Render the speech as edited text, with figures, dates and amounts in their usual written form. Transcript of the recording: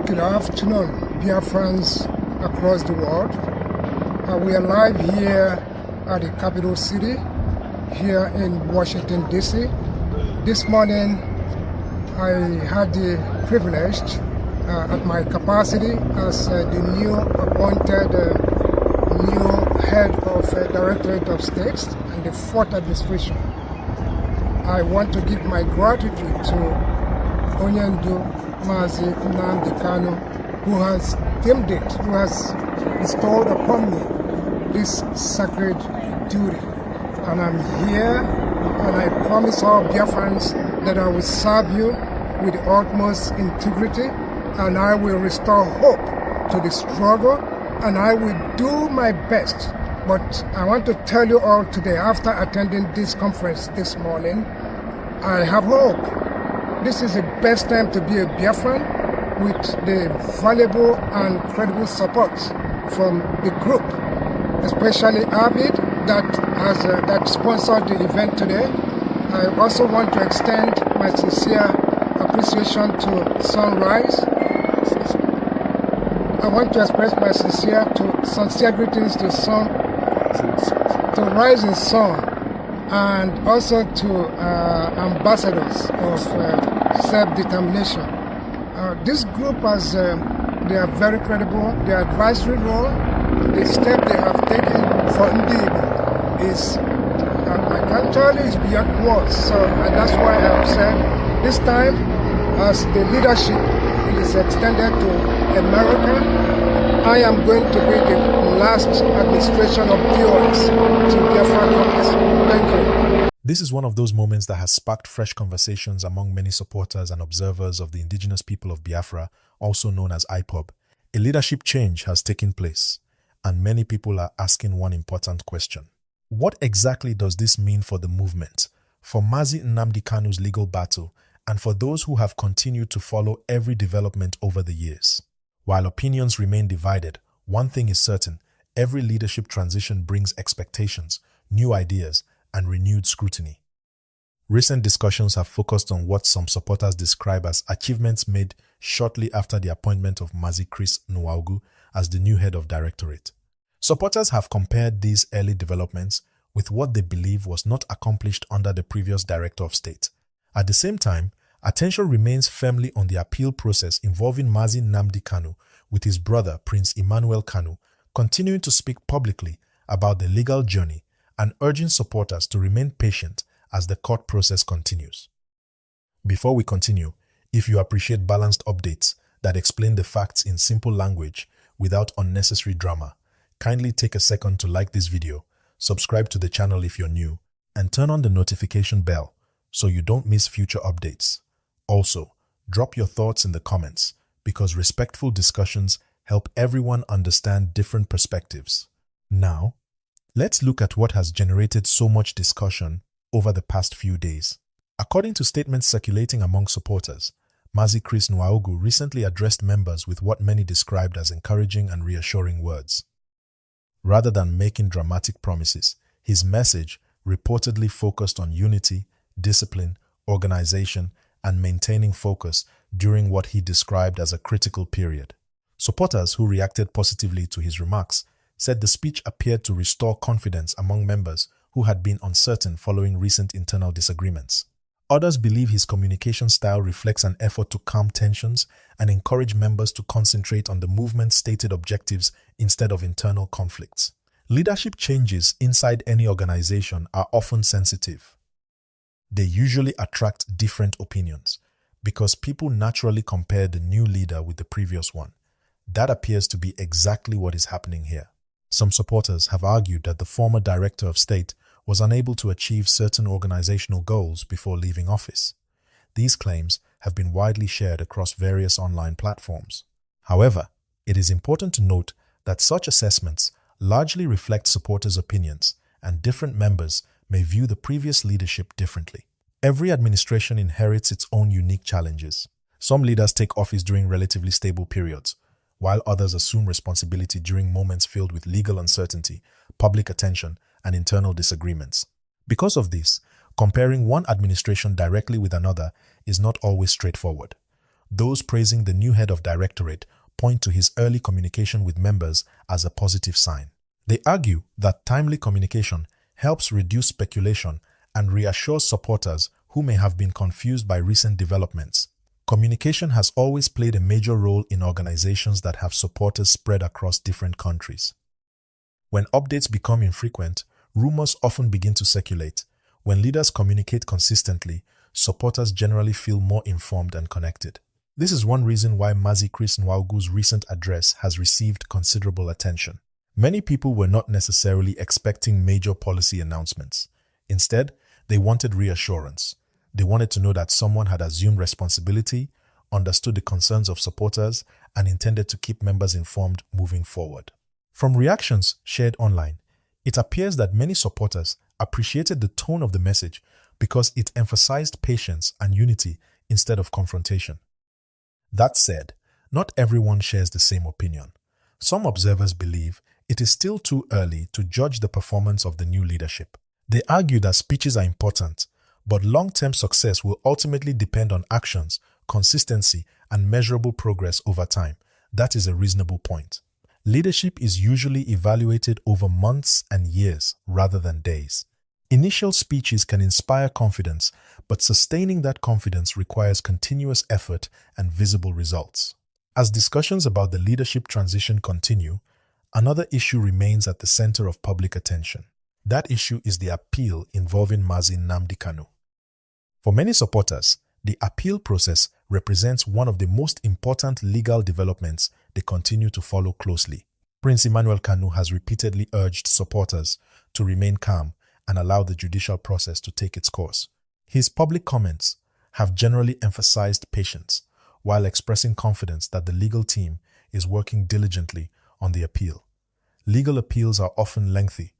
Good afternoon, Biafrans across the world. We are live here at the capital city, here in Washington, D.C. This morning, I had the privilege at my capacity as the new appointed new head of Directorate of States and the fourth administration. I want to give my gratitude to Mazi Nnamdi Kanu, who has deemed it, who has bestowed upon me this sacred duty. And I'm here, and I promise all Biafrans that I will serve you with the utmost integrity, and I will restore hope to the struggle, and I will do my best. But I want to tell you all today, after attending this conference this morning, I have hope. This is the best time to be a Biafran with the valuable and credible support from the group, especially Avid that sponsored the event today. I also want to extend my sincere appreciation to Sunrise. I want to express my sincere greetings to Rising Sun, and also to ambassadors of self-determination. This group they are very credible. The advisory role, the step they have taken for Igbo is, I can tell you, is beyond words. So, and that's why I have said this time, as the leadership is extended to America, I am going to be the last administration of POS to Biafra countries. Thank you. This is one of those moments that has sparked fresh conversations among many supporters and observers of the indigenous people of Biafra, also known as IPOB. A leadership change has taken place, and many people are asking one important question. What exactly does this mean for the movement, for Mazi Nnamdi Kanu's legal battle, and for those who have continued to follow every development over the years? While opinions remain divided, one thing is certain: every leadership transition brings expectations, new ideas, and renewed scrutiny. Recent discussions have focused on what some supporters describe as achievements made shortly after the appointment of Mazi Chris Nwaogu as the new head of Directorate. Supporters have compared these early developments with what they believe was not accomplished under the previous Director of State. At the same time, attention remains firmly on the appeal process involving Mazi Nnamdi Kanu, with his brother Prince Emmanuel Kanu continuing to speak publicly about the legal journey and urging supporters to remain patient as the court process continues. Before we continue, if you appreciate balanced updates that explain the facts in simple language without unnecessary drama, kindly take a second to like this video, subscribe to the channel if you're new, and turn on the notification bell so you don't miss future updates. Also, drop your thoughts in the comments, because respectful discussions help everyone understand different perspectives. Now, let's look at what has generated so much discussion over the past few days. According to statements circulating among supporters, Mazi Chris Nwaogu recently addressed members with what many described as encouraging and reassuring words. Rather than making dramatic promises, his message reportedly focused on unity, discipline, organization, and maintaining focus during what he described as a critical period. Supporters who reacted positively to his remarks said the speech appeared to restore confidence among members who had been uncertain following recent internal disagreements. Others believe his communication style reflects an effort to calm tensions and encourage members to concentrate on the movement's stated objectives instead of internal conflicts. Leadership changes inside any organization are often sensitive. They usually attract different opinions because people naturally compare the new leader with the previous one. That appears to be exactly what is happening here. Some supporters have argued that the former Director of State was unable to achieve certain organizational goals before leaving office. These claims have been widely shared across various online platforms. However, it is important to note that such assessments largely reflect supporters' opinions, and different members may view the previous leadership differently. Every administration inherits its own unique challenges. Some leaders take office during relatively stable periods, while others assume responsibility during moments filled with legal uncertainty, public attention, and internal disagreements. Because of this, comparing one administration directly with another is not always straightforward. Those praising the new head of directorate point to his early communication with members as a positive sign. They argue that timely communication helps reduce speculation and reassures supporters who may have been confused by recent developments. Communication has always played a major role in organizations that have supporters spread across different countries. When updates become infrequent, rumors often begin to circulate. When leaders communicate consistently, supporters generally feel more informed and connected. This is one reason why Mazi Chris Nwaogu's recent address has received considerable attention. Many people were not necessarily expecting major policy announcements. Instead, they wanted reassurance. They wanted to know that someone had assumed responsibility, understood the concerns of supporters, and intended to keep members informed moving forward. From reactions shared online, it appears that many supporters appreciated the tone of the message because it emphasized patience and unity instead of confrontation. That said, not everyone shares the same opinion. Some observers believe it is still too early to judge the performance of the new leadership. They argue that speeches are important, but long-term success will ultimately depend on actions, consistency, and measurable progress over time. That is a reasonable point. Leadership is usually evaluated over months and years rather than days. Initial speeches can inspire confidence, but sustaining that confidence requires continuous effort and visible results. As discussions about the leadership transition continue, another issue remains at the center of public attention. That issue is the appeal involving Mazi Nnamdi Kanu. For many supporters, the appeal process represents one of the most important legal developments they continue to follow closely. Prince Emmanuel Kanu has repeatedly urged supporters to remain calm and allow the judicial process to take its course. His public comments have generally emphasized patience, while expressing confidence that the legal team is working diligently on the appeal. Legal appeals are often lengthy,